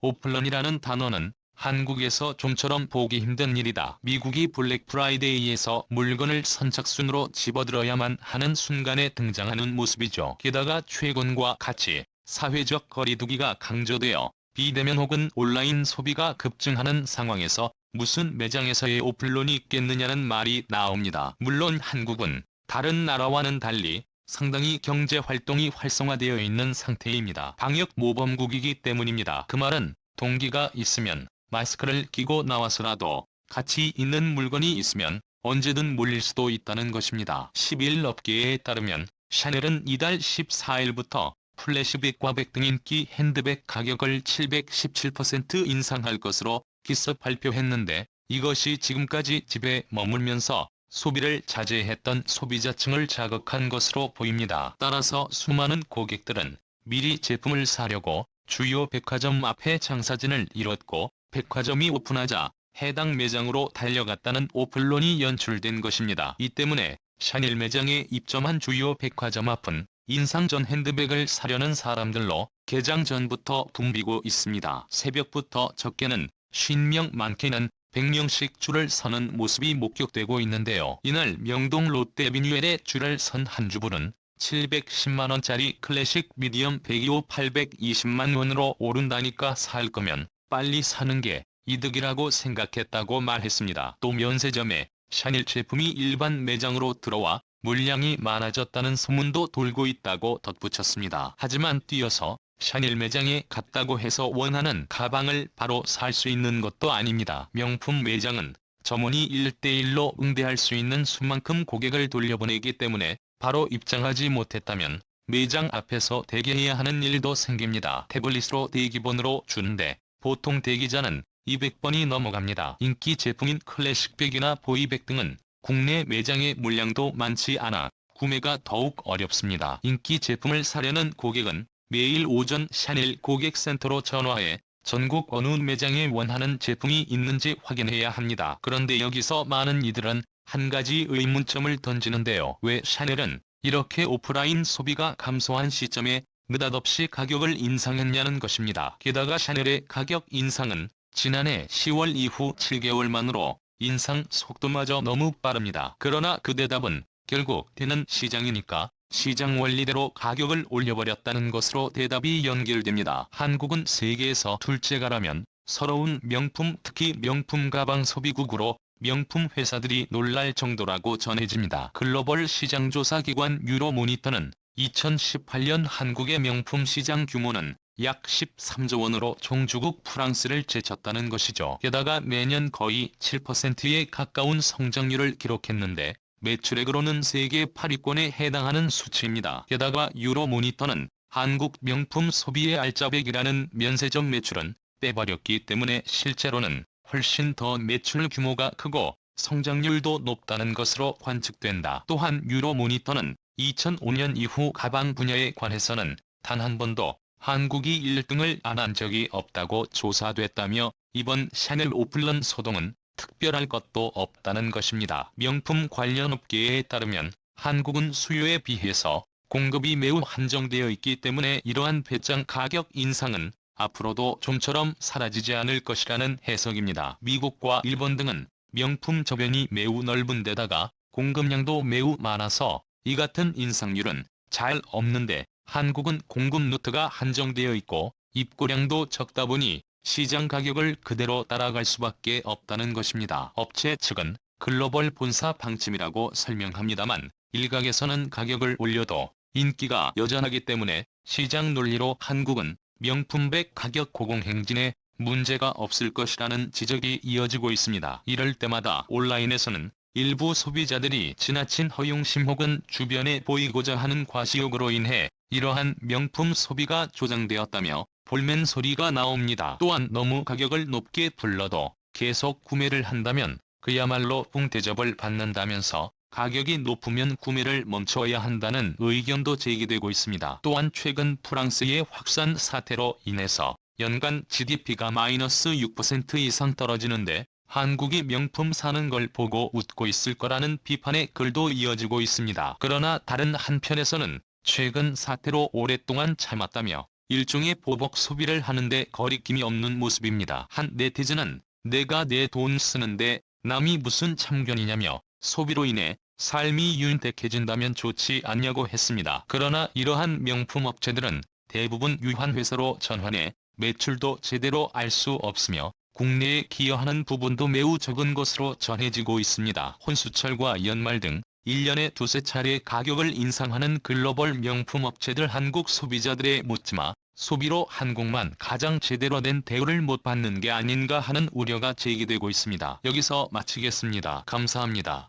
오플런이라는 단어는 한국에서 좀처럼 보기 힘든 일이다. 미국이 블랙 프라이데이에서 물건을 선착순으로 집어들어야만 하는 순간에 등장하는 모습이죠. 게다가 최근과 같이 사회적 거리두기가 강조되어 비대면 혹은 온라인 소비가 급증하는 상황에서 무슨 매장에서의 오플런이 있겠느냐는 말이 나옵니다. 물론 한국은 다른 나라와는 달리 상당히 경제활동이 활성화되어 있는 상태입니다. 방역 모범국이기 때문입니다. 그 말은 동기가 있으면 마스크를 끼고 나와서라도 가치 있는 물건이 있으면 언제든 몰릴 수도 있다는 것입니다. 10일 업계에 따르면 샤넬은 이달 14일부터 플래시백과 백 등 인기 핸드백 가격을 717% 인상할 것으로 기습 발표했는데, 이것이 지금까지 집에 머물면서 소비를 자제했던 소비자층을 자극한 것으로 보입니다. 따라서 수많은 고객들은 미리 제품을 사려고 주요 백화점 앞에 장사진을 이뤘고, 백화점이 오픈하자 해당 매장으로 달려갔다는 오플런이 연출된 것입니다. 이 때문에 샤넬 매장에 입점한 주요 백화점 앞은 인상 전 핸드백을 사려는 사람들로 개장 전부터 붐비고 있습니다. 새벽부터 적게는 50명, 많게는 100명씩 줄을 서는 모습이 목격되고 있는데요. 이날 명동 롯데비뉴엘에 줄을 선 한 주부는 710만원짜리 클래식 미디엄 백이호 820만원으로 오른다니까 살 거면 빨리 사는 게 이득이라고 생각했다고 말했습니다. 또 면세점에 샤넬 제품이 일반 매장으로 들어와 물량이 많아졌다는 소문도 돌고 있다고 덧붙였습니다. 하지만 뛰어서 샤넬 매장에 갔다고 해서 원하는 가방을 바로 살 수 있는 것도 아닙니다. 명품 매장은 점원이 1대1로 응대할 수 있는 수만큼 고객을 돌려보내기 때문에 바로 입장하지 못했다면 매장 앞에서 대기해야 하는 일도 생깁니다. 태블릿으로 대기번호로 주는데 보통 대기자는 200번이 넘어갑니다. 인기 제품인 클래식백이나 보이백 등은 국내 매장의 물량도 많지 않아 구매가 더욱 어렵습니다. 인기 제품을 사려는 고객은 매일 오전 샤넬 고객센터로 전화해 전국 어느 매장에 원하는 제품이 있는지 확인해야 합니다. 그런데 여기서 많은 이들은 한 가지 의문점을 던지는데요. 왜 샤넬은 이렇게 오프라인 소비가 감소한 시점에 느닷없이 가격을 인상했냐는 것입니다. 게다가 샤넬의 가격 인상은 지난해 10월 이후 7개월 만으로 인상 속도마저 너무 빠릅니다. 그러나 그 대답은 결국 되는 시장이니까 시장 원리대로 가격을 올려버렸다는 것으로 대답이 연결됩니다. 한국은 세계에서 둘째가라면 서러운 명품, 특히 명품 가방 소비국으로 명품 회사들이 놀랄 정도라고 전해집니다. 글로벌 시장조사기관 유로모니터는 2018년 한국의 명품 시장 규모는 약 13조 원으로 종주국 프랑스를 제쳤다는 것이죠. 게다가 매년 거의 7%에 가까운 성장률을 기록했는데 매출액으로는 세계 8위권에 해당하는 수치입니다. 게다가 유로모니터는 한국 명품 소비의 알짜배기라는 면세점 매출은 빼버렸기 때문에 실제로는 훨씬 더 매출 규모가 크고 성장률도 높다는 것으로 관측된다. 또한 유로모니터는 2005년 이후 가방 분야에 관해서는 단 한 번도 한국이 1등을 안 한 적이 없다고 조사됐다며 이번 샤넬 오플런 소동은 특별할 것도 없다는 것입니다. 명품 관련 업계에 따르면 한국은 수요에 비해서 공급이 매우 한정되어 있기 때문에 이러한 배짱 가격 인상은 앞으로도 좀처럼 사라지지 않을 것이라는 해석입니다. 미국과 일본 등은 명품 저변이 매우 넓은 데다가 공급량도 매우 많아서 이 같은 인상률은 잘 없는데, 한국은 공급 루트가 한정되어 있고 입고량도 적다 보니 시장 가격을 그대로 따라갈 수밖에 없다는 것입니다. 업체 측은 글로벌 본사 방침이라고 설명합니다만 일각에서는 가격을 올려도 인기가 여전하기 때문에 시장 논리로 한국은 명품백 가격 고공행진에 문제가 없을 것이라는 지적이 이어지고 있습니다. 이럴 때마다 온라인에서는 일부 소비자들이 지나친 허용심 혹은 주변에 보이고자 하는 과시욕으로 인해 이러한 명품 소비가 조장되었다며 볼멘 소리가 나옵니다. 또한 너무 가격을 높게 불러도 계속 구매를 한다면 그야말로 붕대접을 받는다면서 가격이 높으면 구매를 멈춰야 한다는 의견도 제기되고 있습니다. 또한 최근 프랑스의 확산 사태로 인해서 연간 GDP가 마이너스 6% 이상 떨어지는데 한국이 명품 사는 걸 보고 웃고 있을 거라는 비판의 글도 이어지고 있습니다. 그러나 다른 한편에서는 최근 사태로 오랫동안 참았다며 일종의 보복 소비를 하는데 거리낌이 없는 모습입니다. 한 네티즌은 내가 내 돈 쓰는데 남이 무슨 참견이냐며 소비로 인해 삶이 윤택해진다면 좋지 않냐고 했습니다. 그러나 이러한 명품 업체들은 대부분 유한회사로 전환해 매출도 제대로 알 수 없으며 국내에 기여하는 부분도 매우 적은 것으로 전해지고 있습니다. 혼수철과 연말 등 1년에 두세 차례 가격을 인상하는 글로벌 명품 업체들 한국 소비자들의 묻지마 소비로 한국만 가장 제대로 된 대우를 못 받는 게 아닌가 하는 우려가 제기되고 있습니다. 여기서 마치겠습니다. 감사합니다.